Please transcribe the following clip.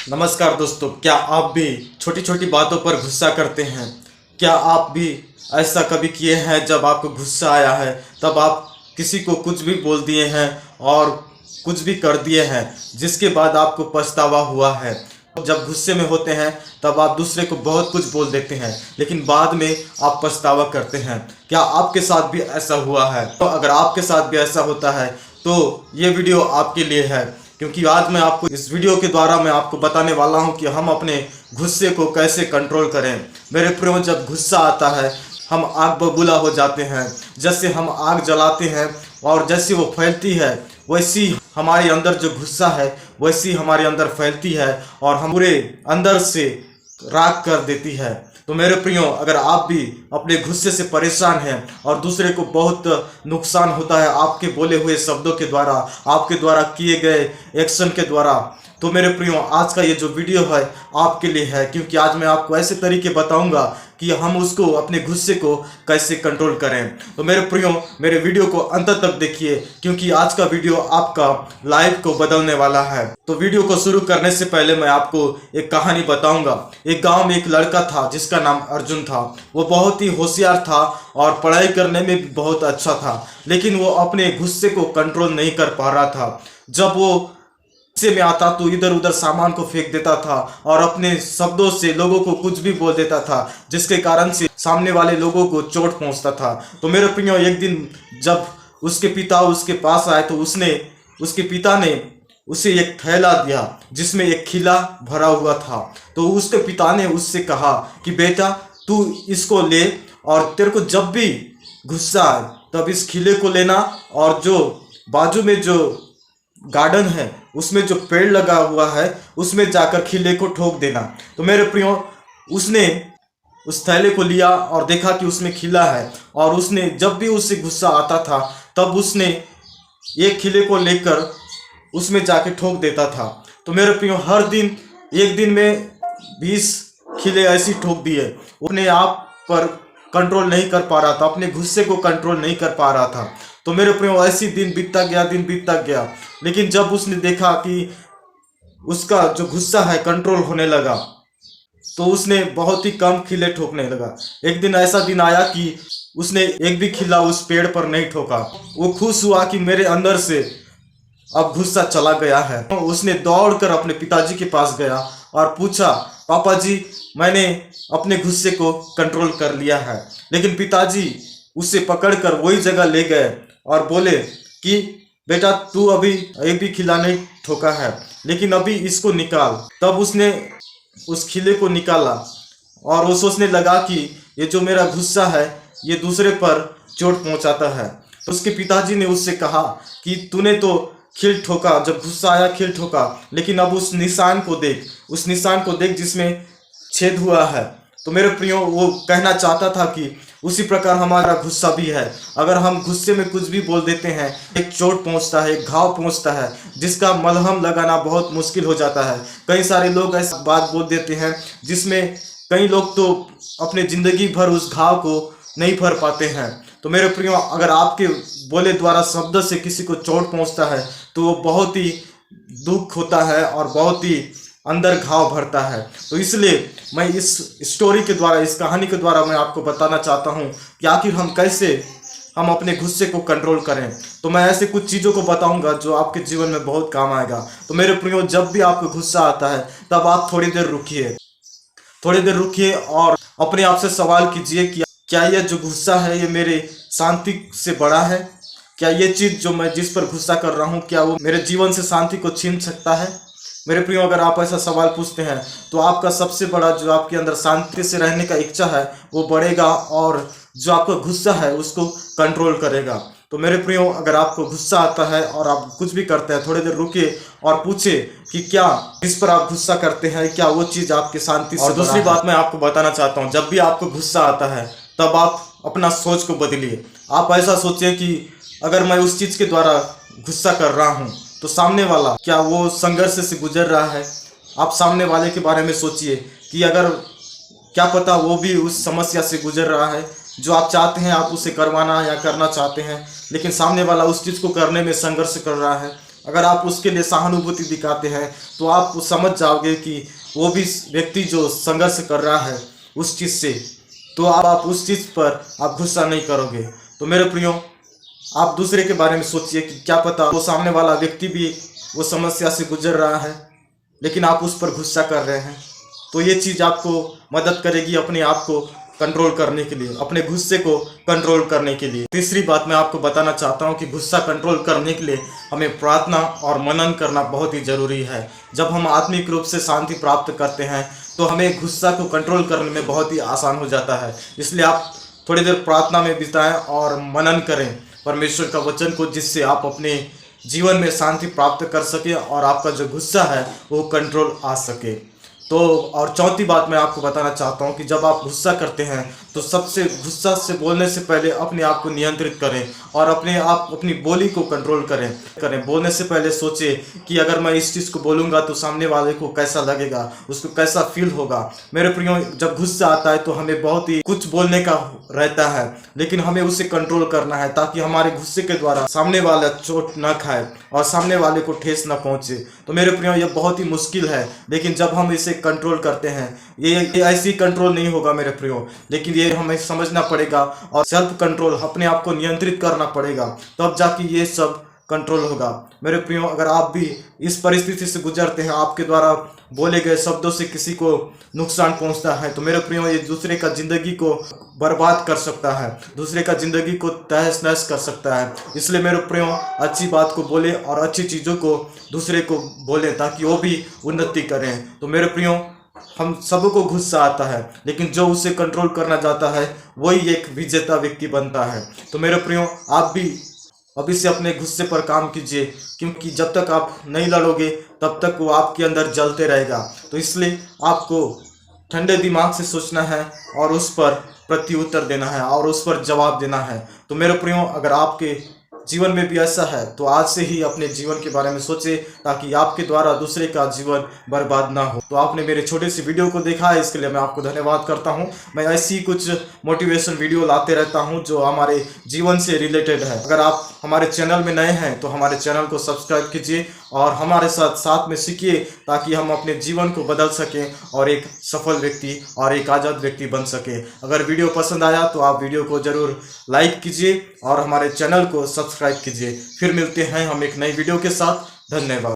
नमस्कार दोस्तों, क्या आप भी छोटी छोटी बातों पर गुस्सा करते हैं? क्या आप भी ऐसा कभी किए हैं जब आपको गुस्सा आया है तब आप किसी को कुछ भी बोल दिए हैं और कुछ भी कर दिए हैं जिसके बाद आपको पछतावा हुआ है? जब गुस्से में होते हैं तब आप दूसरे को बहुत कुछ बोल देते हैं लेकिन बाद में आप पछतावा करते हैं। क्या आपके साथ भी ऐसा हुआ है? तो अगर आपके साथ भी ऐसा होता है तो ये वीडियो आपके लिए है, क्योंकि आज मैं आपको इस वीडियो के द्वारा मैं आपको बताने वाला हूं कि हम अपने गुस्से को कैसे कंट्रोल करें। मेरे प्रियो, जब गुस्सा आता है हम आग बबूला हो जाते हैं। जैसे हम आग जलाते हैं और जैसे वो फैलती है वैसी हमारे अंदर जो गुस्सा है वैसी हमारे अंदर फैलती है और हम पूरे अंदर से राख कर देती है। तो मेरे प्रियो, अगर आप भी अपने गुस्से से परेशान हैं और दूसरे को बहुत नुकसान होता है आपके बोले हुए शब्दों के द्वारा, आपके द्वारा किए गए एक्शन के द्वारा, तो मेरे प्रियो आज का ये जो वीडियो है आपके लिए है, क्योंकि आज मैं आपको ऐसे तरीके बताऊंगा कि हम उसको अपने गुस्से को कैसे कंट्रोल करें। तो मेरे प्रियो, मेरे वीडियो को अंत तक देखिए, क्योंकि आज का वीडियो आपका लाइफ को बदलने वाला है। तो वीडियो को शुरू करने से पहले मैं आपको एक कहानी बताऊंगा। एक गांव में एक लड़का था जिसका नाम अर्जुन था। वो बहुत ही होशियार था और पढ़ाई करने में भी बहुत अच्छा था, लेकिन वो अपने गुस्से को कंट्रोल नहीं कर पा रहा था। जब वो गुस्से में आता तो इधर उधर सामान को फेंक देता था और अपने शब्दों से लोगों को कुछ भी बोल देता था, जिसके कारण से सामने वाले लोगों को चोट पहुंचता था। तो मेरे प्रियो, एक दिन जब उसके पिता उसके पास आए तो उसके पिता ने उसे एक थैला दिया जिसमें एक खिला भरा हुआ था। तो उसके पिता ने उससे कहा कि बेटा, तू इसको ले और तेरे को जब भी गुस्सा आए तब इस खिले को लेना और जो बाजू में जो गार्डन है उसमें जो पेड़ लगा हुआ है उसमें जाकर खिले को ठोक देना। तो मेरे प्रियो, उसने उस थैले को लिया और देखा कि उसमें खिला है और उसने जब भी उससे गुस्सा आता था तब उसने एक खिले को लेकर उसमें जाके ठोक देता था। तो मेरे प्रियो, हर दिन एक दिन में 20 खिले ऐसी ठोक दिए। अपने आप पर कंट्रोल नहीं कर पा रहा था, अपने गुस्से को कंट्रोल नहीं कर पा रहा था। तो मेरे प्रियो, ऐसी दिन बीतता गया, लेकिन जब उसने देखा कि उसका जो गुस्सा है कंट्रोल होने लगा तो उसने बहुत ही कम खिले ठोकने लगा। एक दिन ऐसा दिन आया कि उसने एक भी खिला उस पेड़ पर नहीं ठोका। वो खुश हुआ कि मेरे अंदर से अब गुस्सा चला गया है। तो उसने दौड़कर अपने पिताजी के पास गया और पूछा, पापा जी, मैंने अपने गुस्से को कंट्रोल कर लिया है। लेकिन पिताजी उसे पकड़कर वही जगह ले गए और बोले कि बेटा, तू अभी एक भी खिला नहीं ठोका है, लेकिन अभी इसको निकाल। तब उसने उस खिले को निकाला और वो सोचने लगा कि ये जो मेरा गुस्सा है ये दूसरे पर चोट पहुंचाता है। तो उसके पिताजी ने उससे कहा कि तूने तो खिल ठोका, जब गुस्सा आया खिल ठोका, लेकिन अब उस निशान को देख जिसमें छेद हुआ है। तो मेरे प्रियो, वो कहना चाहता था कि उसी प्रकार हमारा गुस्सा भी है। अगर हम गुस्से में कुछ भी बोल देते हैं, एक चोट पहुंचता है, एक घाव पहुंचता है जिसका मलहम लगाना बहुत मुश्किल हो जाता है। कई सारे लोग ऐसी बात बोल देते हैं जिसमें कई लोग तो अपने जिंदगी भर उस घाव को नहीं भर पाते हैं। तो मेरे प्रियो, अगर आपके बोले द्वारा शब्द से किसी को चोट पहुंचता है तो वो बहुत ही दुख होता है और बहुत ही अंदर घाव भरता है। तो इसलिए मैं इस स्टोरी के द्वारा, इस कहानी के द्वारा मैं आपको बताना चाहता हूँ कि आखिर हम अपने गुस्से को कंट्रोल करें। तो मैं ऐसे कुछ चीज़ों को बताऊंगा जो आपके जीवन में बहुत काम आएगा। तो मेरे प्रियो, जब भी आपको गुस्सा आता है तब आप थोड़ी देर रुकिए और अपने आप से सवाल कीजिए कि क्या यह जो गुस्सा है ये मेरे शांति से बड़ा है? क्या ये चीज़ जो मैं जिस पर गुस्सा कर रहा हूँ क्या वो मेरे जीवन से शांति को छीन सकता है? मेरे प्रियो, अगर आप ऐसा सवाल पूछते हैं तो आपका सबसे बड़ा जो आपके अंदर शांति से रहने का इच्छा है वो बढ़ेगा और जो आपका गुस्सा है उसको कंट्रोल करेगा। तो मेरे प्रियो, अगर आपको गुस्सा आता है और आप कुछ भी करते हैं, थोड़ी देर रुकिए और पूछिए कि क्या जिस पर आप गुस्सा करते हैं क्या वो चीज़ आपकी शांति से। और दूसरी बात मैं आपको बताना चाहता हूँ, जब भी आपको गुस्सा आता है तब आप अपना सोच को बदलिए। आप ऐसा सोचिए कि अगर मैं उस चीज़ के द्वारा गुस्सा कर रहा हूँ तो सामने वाला क्या वो संघर्ष से गुजर रहा है? आप सामने वाले के बारे में सोचिए कि अगर क्या पता वो भी उस समस्या से गुजर रहा है जो आप चाहते हैं आप उसे करवाना या करना चाहते हैं, लेकिन सामने वाला उस चीज़ को करने में संघर्ष कर रहा है। अगर आप उसके लिए सहानुभूति दिखाते हैं तो आप समझ जाओगे कि वो भी व्यक्ति जो संघर्ष कर रहा है उस चीज़ से, तो आप उस चीज़ पर आप गुस्सा नहीं करोगे। तो मेरे प्रियो, आप दूसरे के बारे में सोचिए कि क्या पता वो सामने वाला व्यक्ति भी वो समस्या से गुजर रहा है, लेकिन आप उस पर गुस्सा कर रहे हैं। तो ये चीज़ आपको मदद करेगी अपने आप को कंट्रोल करने के लिए, अपने गुस्से को कंट्रोल करने के लिए। तीसरी बात मैं आपको बताना चाहता हूँ कि गुस्सा कंट्रोल करने के लिए हमें प्रार्थना और मनन करना बहुत ही ज़रूरी है। जब हम आत्मिक रूप से शांति प्राप्त करते हैं तो हमें गुस्सा को कंट्रोल करने में बहुत ही आसान हो जाता है। इसलिए आप थोड़ी देर प्रार्थना में बिताएं और मनन करें परमेश्वर का वचन को, जिससे आप अपने जीवन में शांति प्राप्त कर सके और आपका जो गुस्सा है वो कंट्रोल आ सके। तो और चौथी बात मैं आपको बताना चाहता हूँ कि जब आप गुस्सा करते हैं तो सबसे गुस्सा से बोलने से पहले अपने आप को नियंत्रित करें और अपनी बोली को कंट्रोल करें। बोलने से पहले सोचें कि अगर मैं इस चीज़ को बोलूँगा तो सामने वाले को कैसा लगेगा, उसको कैसा फील होगा। मेरे प्रियो, जब गुस्सा आता है तो हमें बहुत ही कुछ बोलने का रहता है, लेकिन हमें उसे कंट्रोल करना है ताकि हमारे गुस्से के द्वारा सामने वाला चोट न खाए और सामने वाले को ठेस न पहुँचे। तो मेरे प्रियो, ये बहुत ही मुश्किल है, लेकिन जब हम इसे कंट्रोल करते हैं, ये ऐसी कंट्रोल नहीं होगा मेरे प्रियो, लेकिन ये हमें समझना पड़ेगा और सेल्फ कंट्रोल, अपने आप को नियंत्रित करना पड़ेगा, तब जाके ये सब कंट्रोल होगा। मेरे प्रियो, अगर आप भी इस परिस्थिति से गुजरते हैं, आपके द्वारा बोले गए शब्दों से किसी को नुकसान पहुंचता है, तो मेरे प्रियो, ये दूसरे का जिंदगी को बर्बाद कर सकता है, दूसरे का जिंदगी को तहस नहस कर सकता है। इसलिए मेरे प्रियो, अच्छी बात को बोले और अच्छी चीज़ों को दूसरे को बोले ताकि वो भी उन्नति करें। तो मेरे प्रियो, हम सबको गुस्सा आता है, लेकिन जो उसे कंट्रोल करना चाहता है वही एक विजेता व्यक्ति बनता है। तो मेरे प्रियो, आप भी अभी से अपने गुस्से पर काम कीजिए, क्योंकि जब तक आप नहीं लड़ोगे तब तक वो आपके अंदर जलते रहेगा। तो इसलिए आपको ठंडे दिमाग से सोचना है और उस पर प्रत्युत्तर देना है और उस पर जवाब देना है। तो मेरे प्रियो, अगर आपके जीवन में भी ऐसा है तो आज से ही अपने जीवन के बारे में सोचें ताकि आपके द्वारा दूसरे का जीवन बर्बाद ना हो। तो आपने मेरे छोटे सी वीडियो को देखा है, इसके लिए मैं आपको धन्यवाद करता हूं। मैं ऐसी कुछ मोटिवेशन वीडियो लाते रहता हूं जो हमारे जीवन से रिलेटेड है। अगर आप हमारे चैनल में नए हैं तो हमारे चैनल को सब्सक्राइब कीजिए और हमारे साथ में सीखिए ताकि हम अपने जीवन को बदल सकें और एक सफल व्यक्ति और एक आज़ाद व्यक्ति बन सके। अगर वीडियो पसंद आया तो आप वीडियो को जरूर लाइक कीजिए और हमारे चैनल को सब्सक्राइब कीजिए। फिर मिलते हैं हम एक नई वीडियो के साथ। धन्यवाद।